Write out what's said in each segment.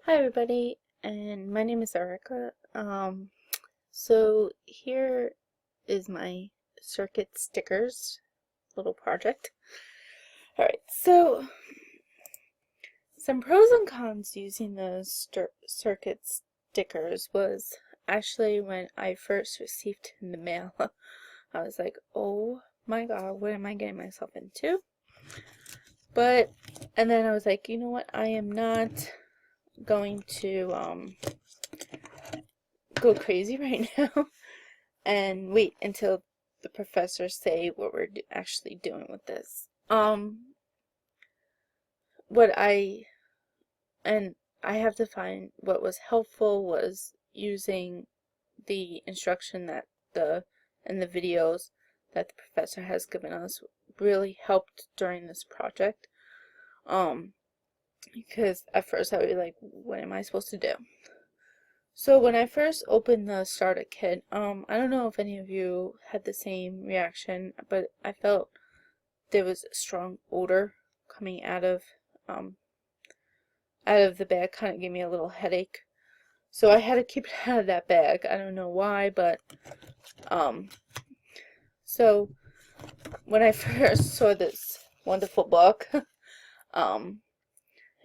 Hi everybody, and my name is Erica. So here is my circuit stickers little project. Alright, so some pros and cons using those circuit stickers was actually when I first received it in the mail, I was like, oh my god, what am I getting myself into? And then I was like, you know what, I am not going to go crazy right now and wait until the professors say what we're actually doing with this. What I have to find what was helpful was using the instruction that in the videos that the professor has given us really helped during this project. Because at first I would be like, what am I supposed to do? So when I first opened the starter kit, I don't know if any of you had the same reaction, but I felt there was a strong odor coming out of the bag. Kind of gave me a little headache. So I had to keep it out of that bag. I don't know why, but so when I first saw this wonderful book,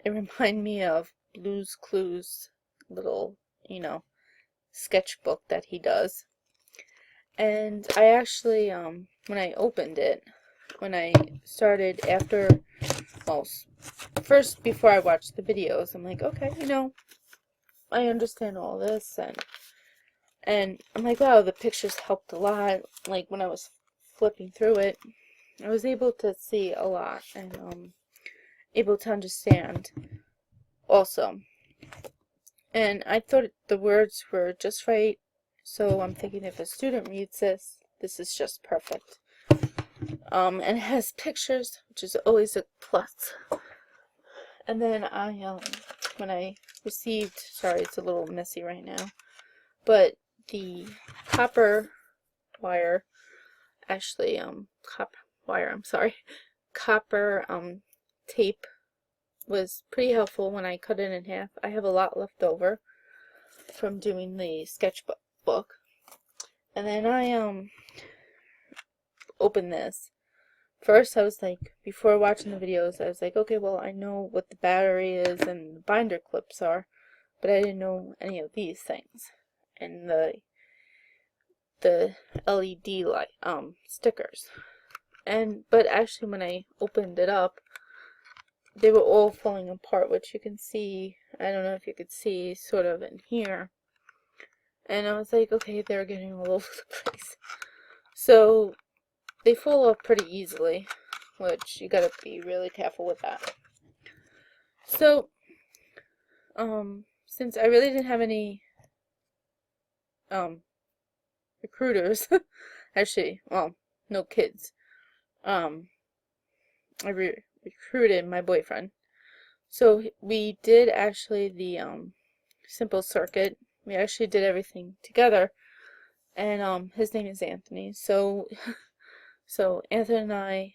it reminded me of Blue's Clues little, sketchbook that he does. And I actually, when I opened it, when I started first before I watched the videos, I'm like, okay, I understand all this, and I'm like, wow, the pictures helped a lot. Like, when I was flipping through it, I was able to see a lot, and able to understand also. And I thought the words were just right, so I'm thinking if a student reads this, this is just perfect. And it has pictures, which is always a plus. And then when I received, sorry, it's a little messy right now, but the copper wire, actually, copper tape was pretty helpful when I cut it in half. I have a lot left over from doing the sketchbook. And then I opened this. First, I was like, before watching the videos, I was like, okay, well, I know what the battery is and the binder clips are, but I didn't know any of these things. And the LED light, stickers. But actually, when I opened it up, they were all falling apart, which you can see, I don't know if you could see, sort of in here. And I was like, okay, they're getting all over the place. So, they fall off pretty easily, which you gotta be really careful with that. So, since I really didn't have any, recruiters, actually, well, no kids, I recruited my boyfriend. So, we did actually the, simple circuit. We actually did everything together, and, his name is Anthony. So, Anthony and I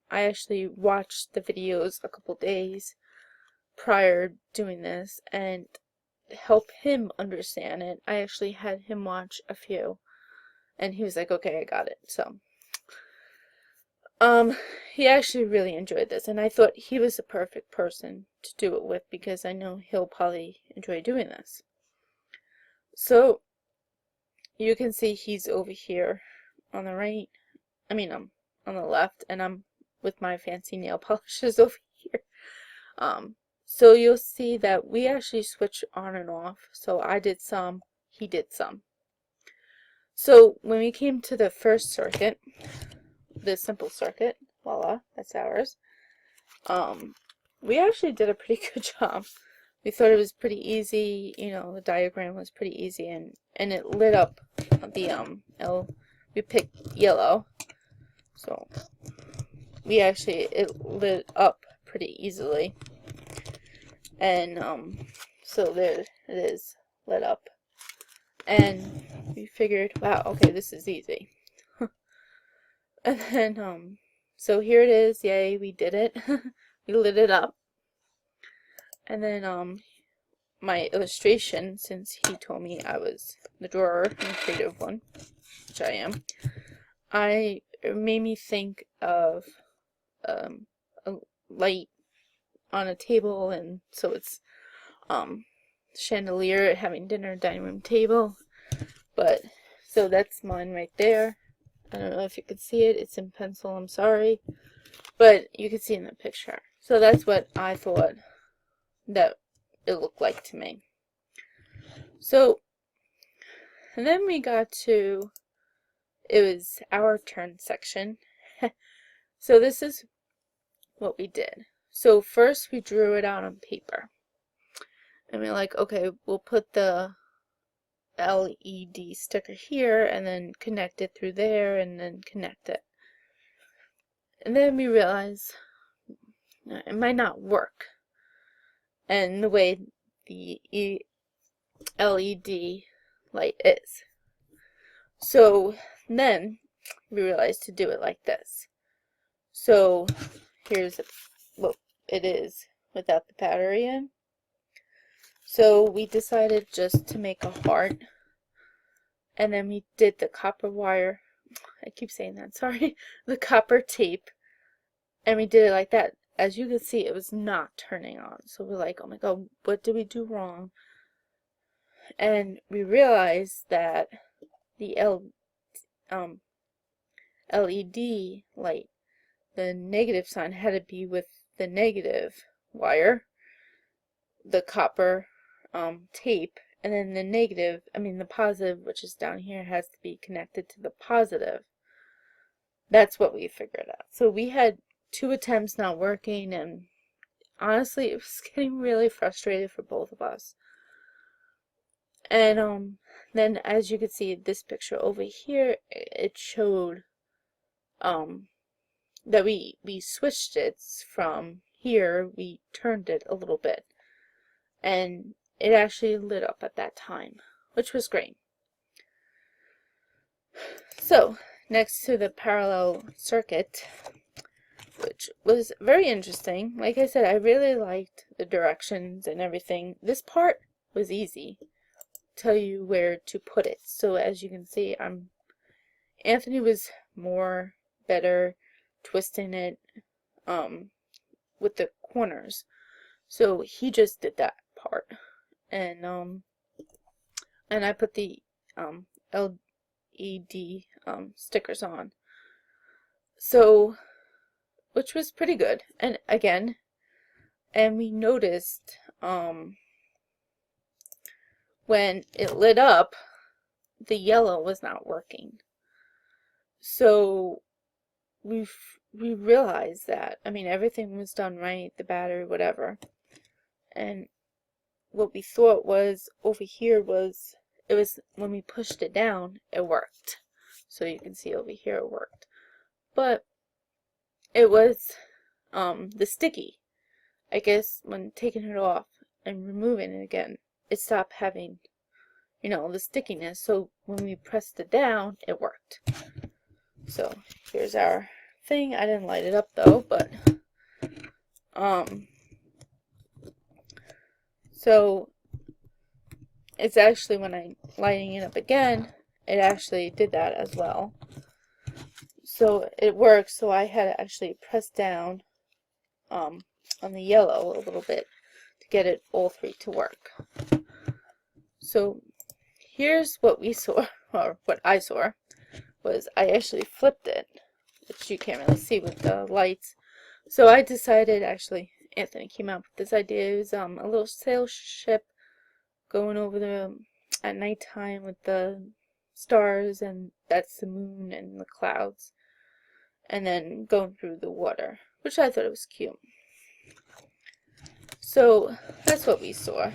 actually watched the videos a couple days prior doing this and help him understand it. I actually had him watch a few, and he was like, okay, I got it. So, he actually really enjoyed this, and I thought he was the perfect person to do it with because I know he'll probably enjoy doing this. So, you can see he's over here on the right. On the left, and I'm with my fancy nail polishes over here. So you'll see that we actually switch on and off. So I did some, he did some. So when we came to the first circuit, the simple circuit, voila, that's ours. We actually did a pretty good job. We thought it was pretty easy, the diagram was pretty easy, and it lit up the we picked yellow. So it lit up pretty easily. And so there it is, lit up. And we figured, wow, okay, this is easy. And then so here it is, yay, we did it. We lit it up. And then my illustration, since he told me I was the drawer and the creative one, which I am, it made me think of a light on a table, and so it's chandelier having dinner, dining room table. But so that's mine right there. I don't know if you could see it. It's in pencil, I'm sorry, but you can see in the picture. So that's what I thought that it looked like to me. So, and then we got to, it was our turn section. So this is what we did. So first we drew it out on paper. And we're like, okay, we'll put the LED sticker here and then connect it through there and then connect it. And then we realized it might not work. And the way the LED light is. So then we realized to do it like this. So here's what it is without the battery in. So we decided just to make a heart, and then we did the copper wire, I keep saying that, sorry, the copper tape, and we did it like that. As you can see, it was not turning on. So we're like, oh my god, what did we do wrong? And we realized that the LED light, the negative sign had to be with the negative wire, the copper tape, and then the positive, which is down here, has to be connected to the positive. That's what we figured out. So we had 2 attempts not working, and honestly, it was getting really frustrated for both of us. And then, as you can see, this picture over here, it showed that we switched it from here, we turned it a little bit, and it actually lit up at that time, which was great. So next to the parallel circuit, which was very interesting. Like I said, I really liked the directions and everything. This part was easy, tell you where to put it. So as you can see, Anthony was better twisting it with the corners. So he just did that part, and I put the LED stickers on. So, which was pretty good. And again, we noticed when it lit up, the yellow was not working. So we realized that, I mean, everything was done right, the battery, whatever. And what we thought was over here was, it was when we pushed it down, it worked. So you can see over here it worked. But it was the sticky. I guess when taking it off and removing it again, it stopped having, the stickiness. So when we pressed it down, it worked. So here's our thing. I didn't light it up though, but so it's actually, when I'm lighting it up again, it actually did that as well. So it works. So I had to actually press down on the yellow a little bit to get it all 3 to work. So here's what we saw, or what I saw, was I actually flipped it, which you can't really see with the lights. So I decided, actually, Anthony came up with this idea. It was a little sail ship going over at nighttime with the stars, and that's the moon and the clouds, and then going through the water, which I thought it was cute. So that's what we saw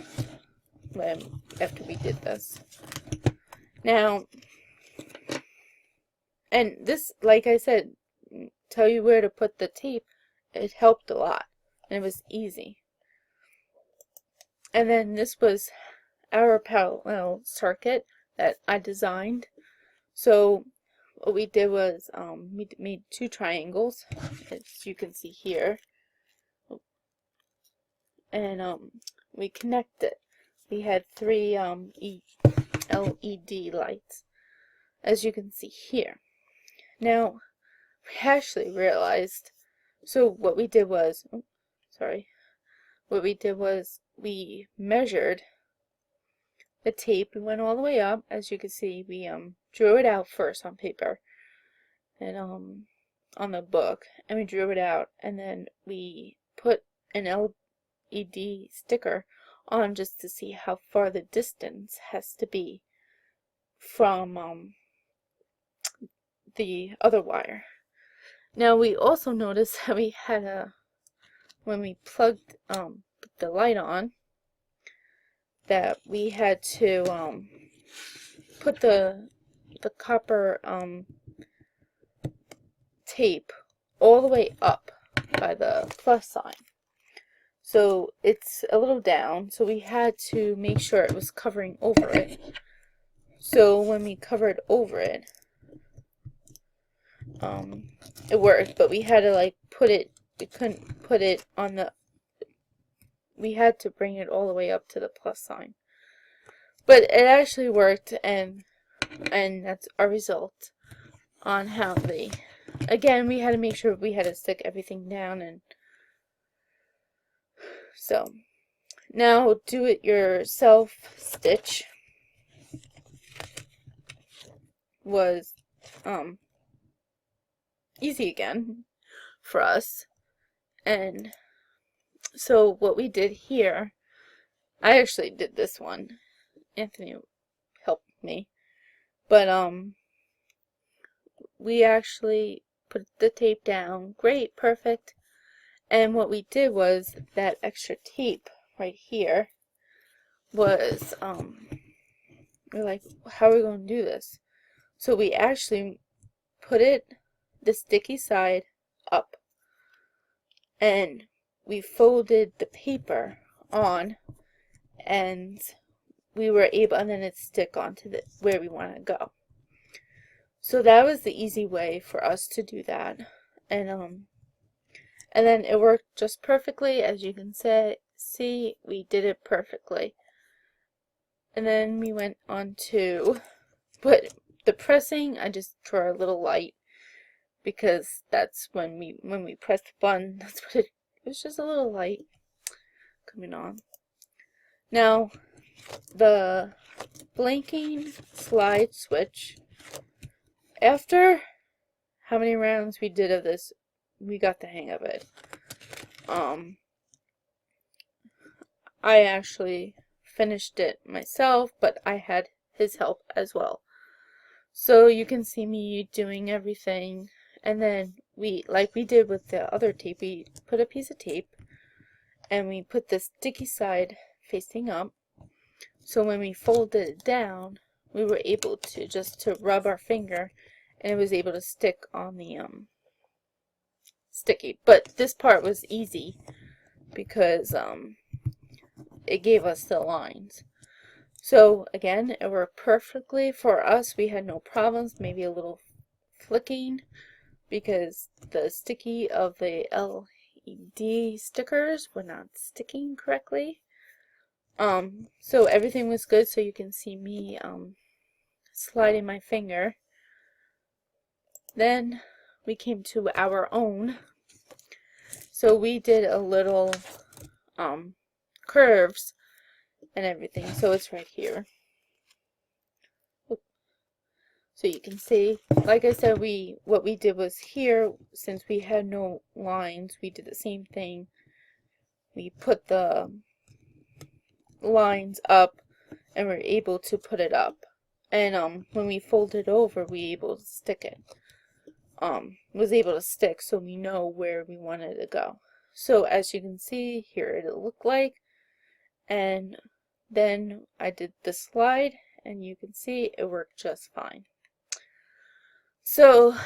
after we did this. Now, and this, like I said, tell you where to put the tape, it helped a lot, and it was easy. And then this was our parallel circuit that I designed. So what we did was we made 2 triangles, as you can see here, and we connected we had 3 LED lights, as you can see here. Now, we actually realized, so what we did was, we measured the tape. We went all the way up. As you can see, we drew it out first on paper and on the book, and we drew it out, and then we put an LED sticker on just to see how far the distance has to be from the other wire. Now we also noticed that we had when we plugged the light on, that we had to put the copper tape all the way up by the plus sign. So it's a little down, so we had to make sure it was covering over it. So when we covered over it, it worked, but we had to like we couldn't put it on we had to bring it all the way up to the plus sign. But it actually worked, and that's our result on how again, we had to make sure we had to stick everything down. And so now do it yourself stitch was easy again for us. And so what we did here, I actually did this one, Anthony helped me, but we actually put the tape down, great, perfect. And what we did was that extra tape right here was we're like, how are we going to do this? So we actually put the sticky side up, and we folded the paper on, and we were able, and then it stick onto where we want to go. So that was the easy way for us to do that, and then it worked just perfectly. As you can see, we did it perfectly. And then we went on to, but the pressing, I just draw a little light, because that's when we press the button, that's what it was, just a little light coming on. Now, the blinking slide switch, after how many rounds we did of this, we got the hang of it. I actually finished it myself, but I had his help as well. So you can see me doing everything, and then like we did with the other tape, we put a piece of tape and we put the sticky side facing up. So when we folded it down, we were able to just rub our finger, and it was able to stick on the sticky. But this part was easy because it gave us the lines. So again, it worked perfectly for us. We had no problems, maybe a little flicking because the sticky of the LED stickers were not sticking correctly. So everything was good. So you can see me sliding my finger. Then we came to our own. So we did a little curves and everything. So it's right here. So you can see, like I said, what we did was here, since we had no lines, we did the same thing. We put the lines up, and we're able to put it up. And when we fold it over, we were able to stick it. Was able to stick, so we know where we wanted to go. So as you can see, here it looked like. And then I did the slide, and you can see it worked just fine. So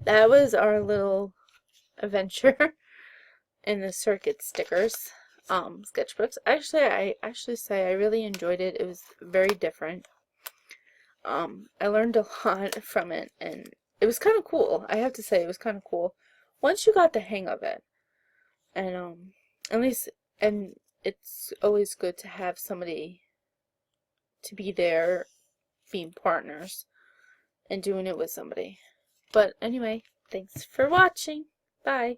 that was our little adventure in the circuit stickers sketchbooks. Actually, I say I really enjoyed it. It was very different. I learned a lot from it, and it was kind of cool. I have to say, it was kind of cool once you got the hang of it. And at least, and it's always good to have somebody to be there, being partners, and doing it with somebody. But anyway, thanks for watching. Bye.